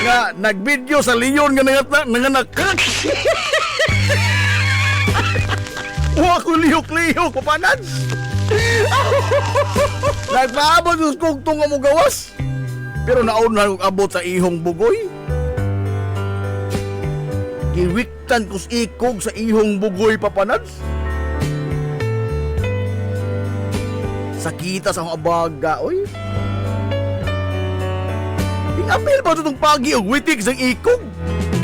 Nga nagvideo sa leon nga nanganak. Wa ko lihok-lihok papanan. Nagpaabot yung kugtong nga mo gawas. Pero nauna kong abot sa ihong bugoy. Giwiktan ko ikog sa ihong bugoy papanad. Sakita sa akong abaga, oy. Ingapil ba itong pagi o witig sa ikog?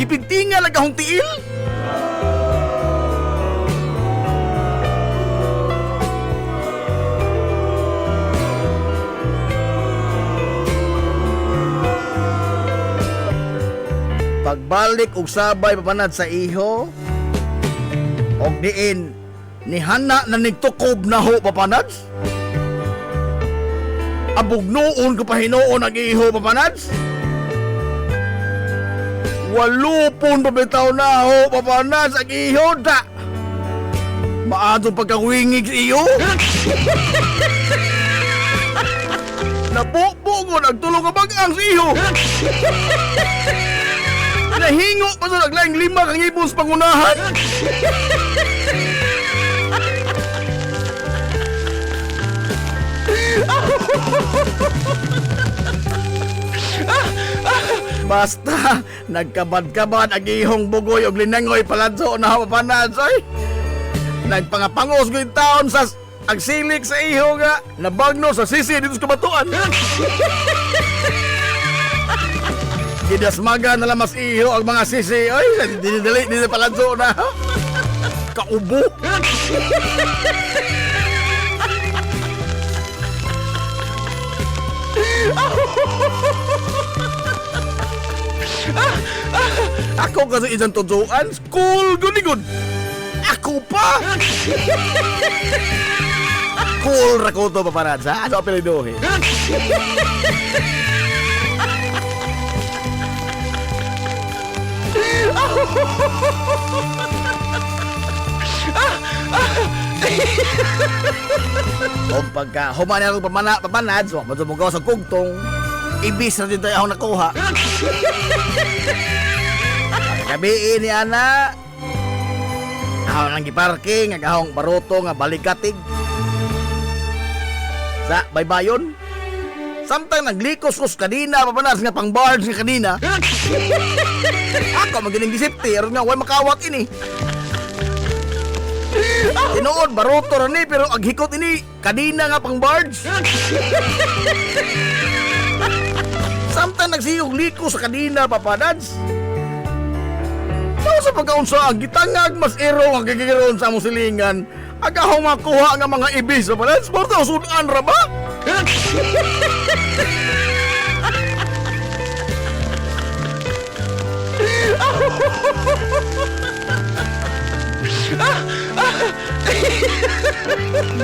Gipigtinga lang akong tiil. Pagbalik og sabay papanad sa iho og diin ni hana na nigtukob na ho papanad. Abugnoon ko pahinoon ang iho papanad. Walupon pabitaw na ho papanad ang iho da. Maadong pagkawingig sa iyo. Nabubo ko nagtulong ka bagang sa iyo. Nahingo pa sa naglaing 5 kang ibon sa pangunahan. Basta nagkabad-kabad ang ihong bugoy og linangoy paladso na papanadsoy. Nagpangapangos ko yung taon sa agsilik sa iho nga nabagno sa sisi dito sa kabatuan. Kidasmaga na lang mas iho ang mga sisi. Ay, dinidali, paladso na. Kaubo. Ako kasi isang tutuan, cool good. Ako pa. Cool rakoto paparazza. Ano apelidohe? O pagka humana ako papanad, so matumugaw sa kugtong, ibis na dito ako nakuha. Gabi ni ana, ako nang giparking, akong baroto nga balikatig. Sa baybayon, samtang naglikos-kos kanina, papanas nga pang bars nga kanina. Ako magiling gisipti, aron nga, way makawat ini. Tinuod, baroto rin pero aghikot ini, kanina nga pang barge. Samtang nagsiyog liko sa kanina, papadads. Sa pagkaunsa, gitangag mas ero ang gigiron sa among silingan. Agahong makuha nga mga ibis, papadads. Porto, sudan ra ba?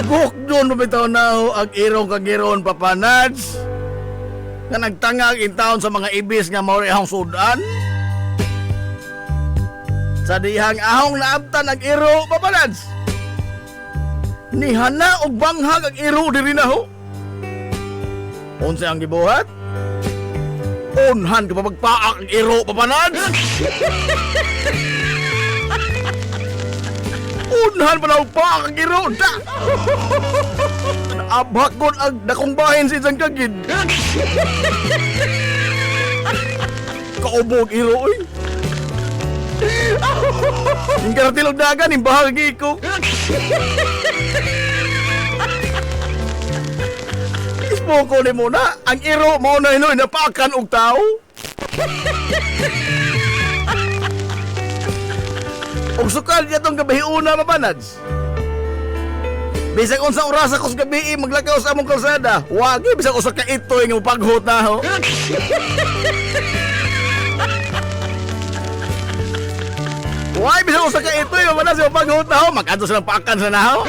Gok doon bitaw na ho ang irong kagiron papanads nga nagtangag in town sa mga ibis nga mauri ahong sudan. Sa dihang ahong naabtan ang iro papanads, nihana og banghag ang iro diri na ho. Unsa ang gibuhat? Unhan ka pa magpaak ang iro, Papanads! Unhan pa na magpaak ang iro, da! Naabhak ko ang dakong bahin sa isang kagid. Kaubog iro, oy! Yung karatilog dagan, yung bahagi ko. Ismoko ni muna, ang iro mo na inoy napakan og tao. Og sukal niya tong gabi una, Papanads. Bisag unsa oras ako sa gabi maglakaw sa among kalsada. Wagi bisag usa ka itoy nga paghot na ho. Why bisag usa ka itoy Papanads nga paghot na ho. Mag-adto silang paakan sa naho.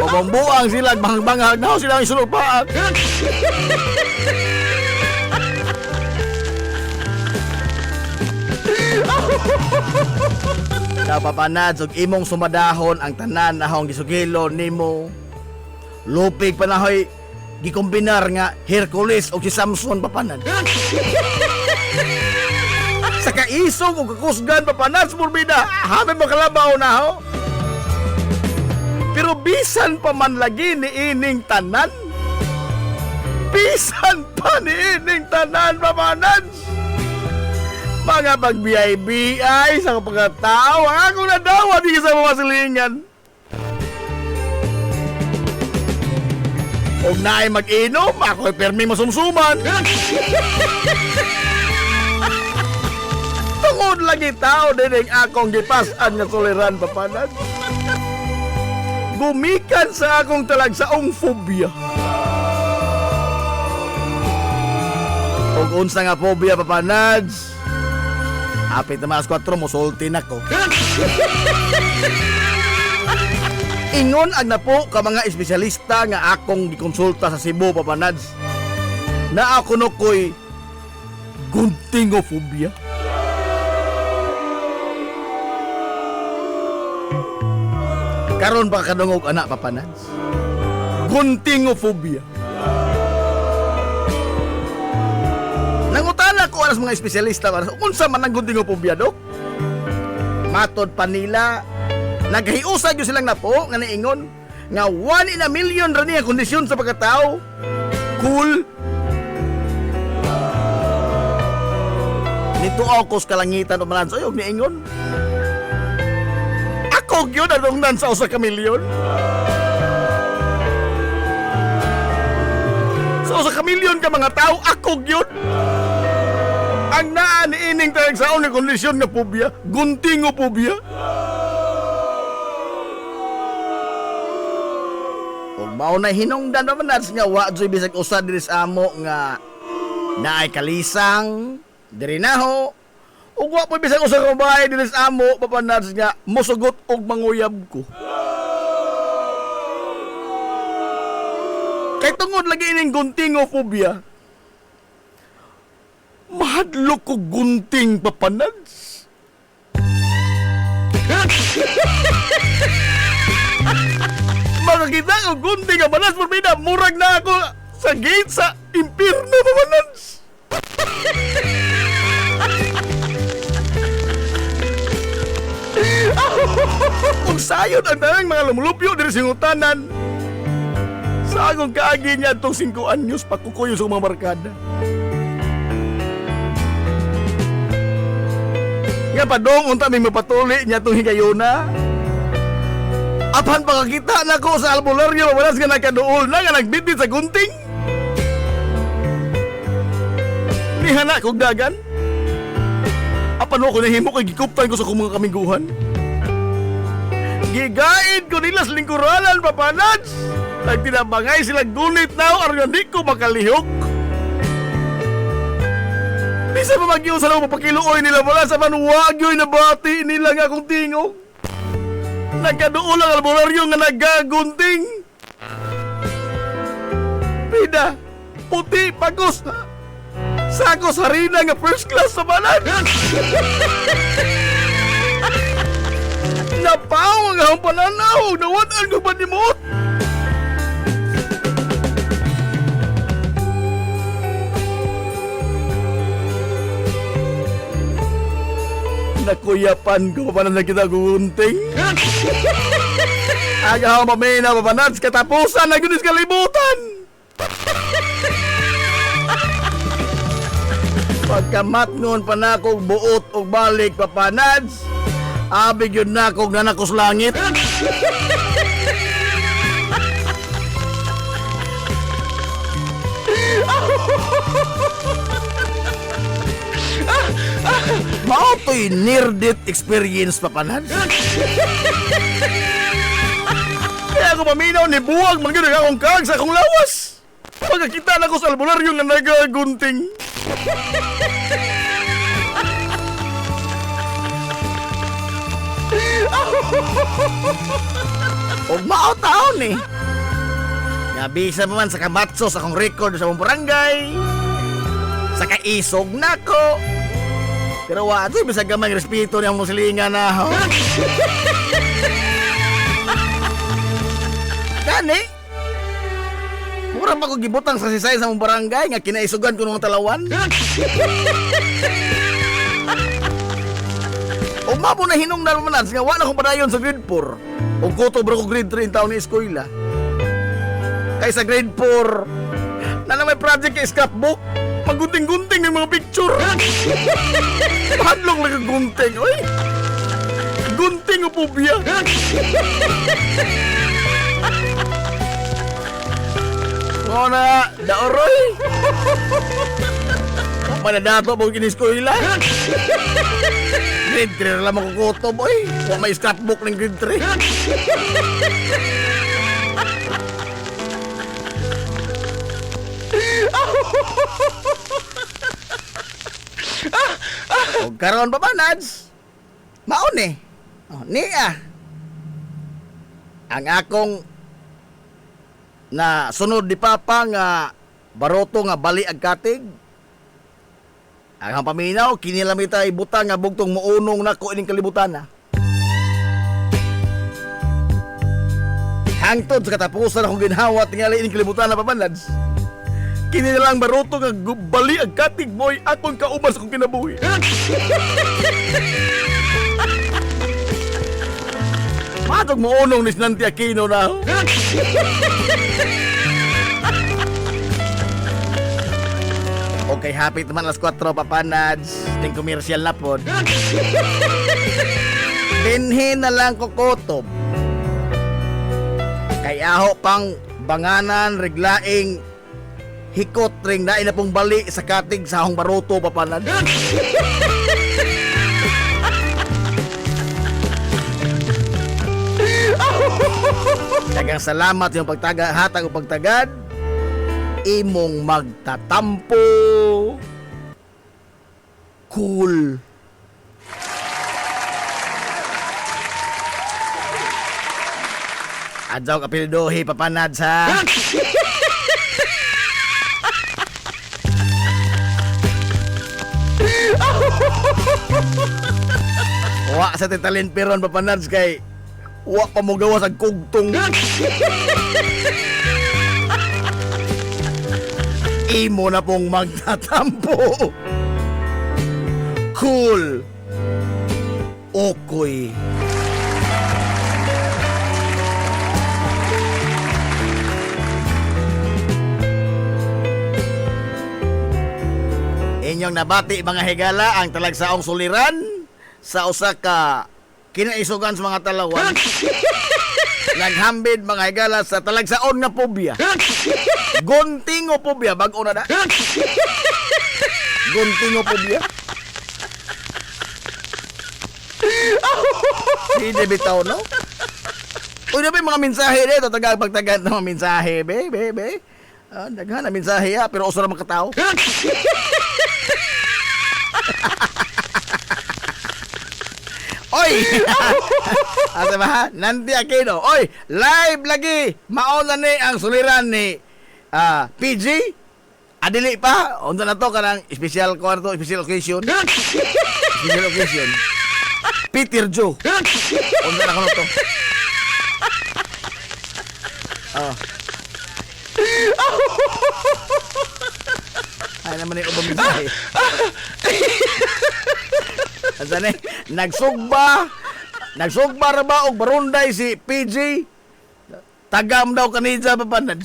Pabambuang sila, bangag-bangag na ho sila ang isulog paak. Napapanads og imong sumadahon ang tanan na hong gisugilo nimo. Lupig pa na hoy gikombinar nga Hercules o si Samson, Papanads. Sa kaisog o kakusgan, Papanads, Morbida, hamin makalabaw na ho. Pero bisan pa man lagi ni ining tanan. Bisan pa ni ining tanan, Papanads. Mga pagbiyay-biyay sa pagkatao, ako na daw, di sa mga silingan. Huwag na ay mag-inom, ako'y permi masumsuman. Tungod lagi tao, dinig akong gipasan nga toleran, Papanads. Gumikan sa akong talagsaong phobia. Huwag unsa nga phobia, Papanads. Apit na mas 4 mo, sulti na ko. Ingon ang napo ka mga espesyalista nga akong gikonsulta sa Cebu, Papanads. Na ako no ko'y guntingophobia. Karon pa kadungog anak, Papanads. Guntingophobia. Nangutana ko alas mga espesyalista unsa man ang guntingophobia, Dok? Matod pa nila, naghiusay yun silang napo nga naingon nga 1 in a million ra niya kondisyon sa pagkatao. Cool. Nito ako sa kalangitan o malansa yung naingon. Ako yun adungnan sa usa ka milyon. Sa usa ka milyon ka mga tao, ako yun. Ang naan ining tayag sa unang kondisyon nga phobia, guntingophobia. Kung mao na hinungdan naman natin nga wadyo'y bisag usa diri sa amo nga naay kalisang, diri naho, ug wa po bisag usa ka bahay diri sa amo, Papanads nga mosugot og manguyab ko. Kay tungod lagi ining guntingophobia, mahadlok ko gunting, Papanads. Makakita ko gunting, Papanads, Morbida, murag na ako sa gate sa impyerno, Papanads. Kung sayod ang tanang mga lumulupyo diri singutanan, sa akong kaagi niya itong 5 anyos, pakukuyo sa mga barkada. Nga pa dong, unta may mapatuli niya itong higayuna. Apan pakakita na ko sa albularyo, Papanads, nga nagkaduol na, nga nagbitit sa gunting. Nihana kong dagan. Apan ko nahimo kay gikuptan ko sa kong mga kamiguhan. Gigaid ko nila sa lingkuralan, Papanads. Nagtinabangay sila gunit na aron hindi ko makalihok. Di sa pamagyo sa lang mapakiluoy nila wala sa manuwagyo'y nabati nila nga akong tingog. Nagkaduol ang albularyo nga nagagunting. Pida, puti, pagos na. Sakos harina nga first class sa balan. Napaw ang akong pananaw. Nawatan ko ba ni mo? Nakuyapan ko pa na kita gunting. Aga ako mamina papanats katapusan na gunis kalibutan. Pagkamatngon pa na kong buot o balik papanads, abig yun na kong nanakos langit. Maoto'y near-death experience papanads. Kaya ako paminaw ni buwag magiging akong kag sa akong lawas. Pagkakita na ko sa albularyo nga nagagunting. O mao taon eh. Nabisa mo man sa kamatso sa akong record sa mong barangay. Sa kaisog na ko. Pero wato, bisa gamay respeto niyang musilingan na ho. Gani? Mura pa ko gibutang sa sisay sa mong barangay nga kinaisugan ko ng talawan. O mabo na hinong narumanan nga wala akong padayon sa grade 4. O kuto bro ko grade 3 taon ni eskwela. Kaya sa grade 4, na may project kay scrapbook, magunting-gunting ng mga picture. Padlong lang ang gunting, oy. Gunting o pobya. Oo na, daoroy. Manadato mo kiniskwela. Grade 3 na lang makukuto, boy. Huwag may scrapbook ng grade 3. O karon pa ba, Nads? Maon eh. Niya. Ang akong na sunod di Papa nga baroto nga bali ag katig. Ang paminaw, kinilamita ibutang nga bugtong muunong na ko ining kalibutan na. Hangtod sa katapusan akong ginhawat tingali ining kalibutan na Nads. Kinilang baroto nga bali ag katig boy akong kauban sa kong kinabuhi. Matog mo unong ni Nanti Aquino na ho. Okay, happy naman alas 4 papanads. Ting komersyal na po. Pinhin na lang ko kotob. Kaya ho pang banganan, reglaing, hikot ring na inapong bali sa katig sa akong baroto papanads. Dagang salamat yung hatag o pagtagad. Imong magtatampo. Cool. Adjaw kapilidohi papanads ha. Wa sa titalin peron papanads kay wa pa mo gawa sa kugtong. Imo na pong magtatampo. Cool. Okoy. Inyong nabati mga higala ang talagsaong suliran sa usa ka kinaisugan sa mga talawan. Naghambid mga higala sa talagsaon nga pobya. Gunting o pobya, bago na da. Gunting o pobya. Hindi bitaw, no? Uy, na ba yung mga mensahe dito? Pagtagad ng mga mensahe, be. Daghan na mensahe ha, pero uso na mga katao. Oy! Asa ba? Nanti Aquino. Oy, live lagi. Mauna ni ang suliran ni PG. Adili pa. Unsa na to kanang special kwarto, special occasion. Special occasion. Peter Joe. Unsa na kuno to? Ay naman yung ubang mensahe. Asa ni? Nagsugba ra ba og barunday si PJ? Tagam daw kanija papanad.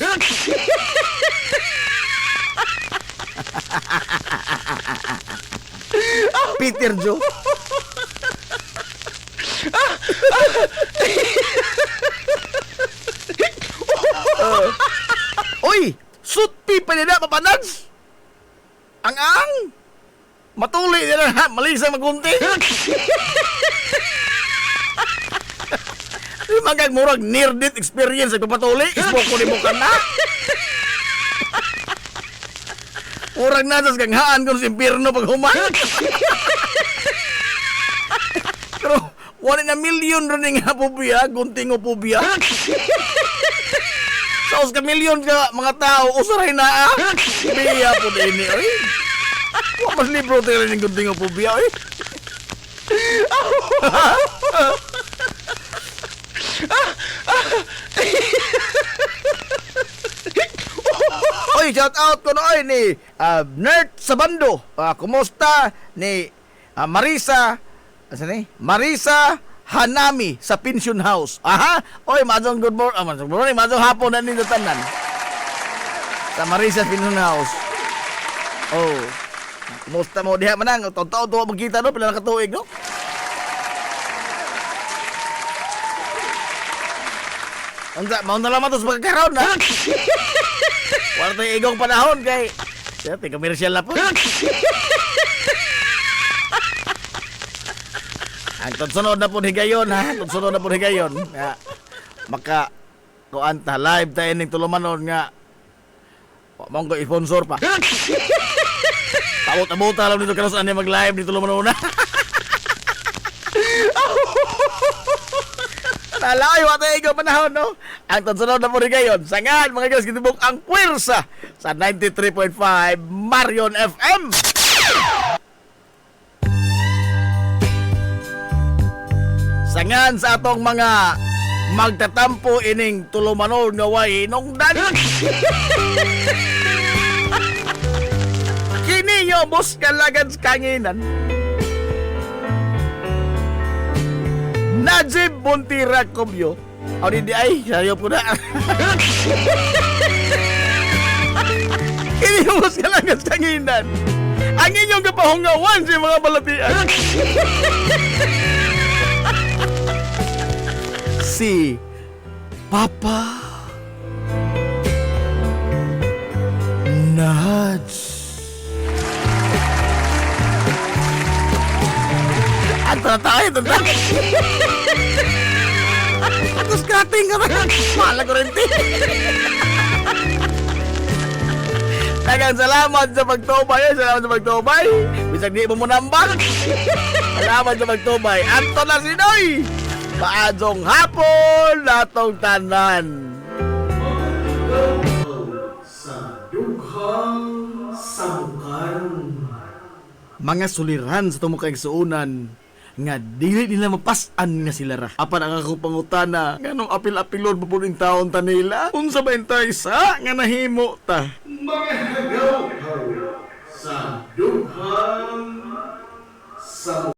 Peter Joe. Uy! Sutpi pa nila papanads! Ang! Matuli nila ha! Malisa magunti! Magag murag near-death experience ay papatuli! Isboko ni mo ka na! Murag nasas kanghaan kung sa impyerno pag human! Pero, wala na milyon rin nga pobya, gunting o pobya. Saos ka milyon ka mga tao, usaray na ah. Biya po na ini, oy. Wa mas libro tayo rin yung gunting o pobya, oy. Oy, shout out ko na oy ni Nerd Sabando. Kumusta ni Marisa, asa ni? Marisa Hanami sa Pension House. Aha. Oy, madong good morning, madong hapon na ninyo tanan. Sa Marisa Pension House. Oh. Kumusta mo diha manang? Taon-taon to magkita no, pila na katuig no? Anda, mau na lamang to sa pagkakaroon na. Wala tayong igong panahon kay komersyal na po. Ang tunsunod na po higayon ha. Tunsunod na po higayon. Maka kuanta live tayo ning tulumanon nga. Mong ko i-sponsor pa. Tabot-tabuta lang dito kanos ani mag-live dito tulumanon na. Nalayo at ikaw panahon, no? Ang tunsunod na po higayon. Sangan, mga guys, kitibok ang puwersa sa 93.5 Marion FM. Sangan sa atong mga magtatampo ining tulumanon nga way inungdan. Kini yo bus kalagan sa kanginan. Najib Bontira Kubyo. O di ay, sayo po na. Kini yo bus kalagan sa kanginan. Ang inyong kapahungawan sa mga balatian. Si Papa Nudge. Ang tayo. Tapos kating ka na. Mahala ko rin. Dagang salamat sa pagtubay. Salamat sa pagtubay. Bisag di mo munambang. Salamat sa pagtubay. Anton na sinoy. Paadong hapon natong tanan. Sa dughang samukan. Mga suliran sa tumukang suunan nga dili nila mapasan nga sila ra. Apan ang ako pangutana nganong apil-apilon pupuning taon ta nila. Unsa ba intay sa nga nahimo ta? Mga hagaw sa dughang samukan.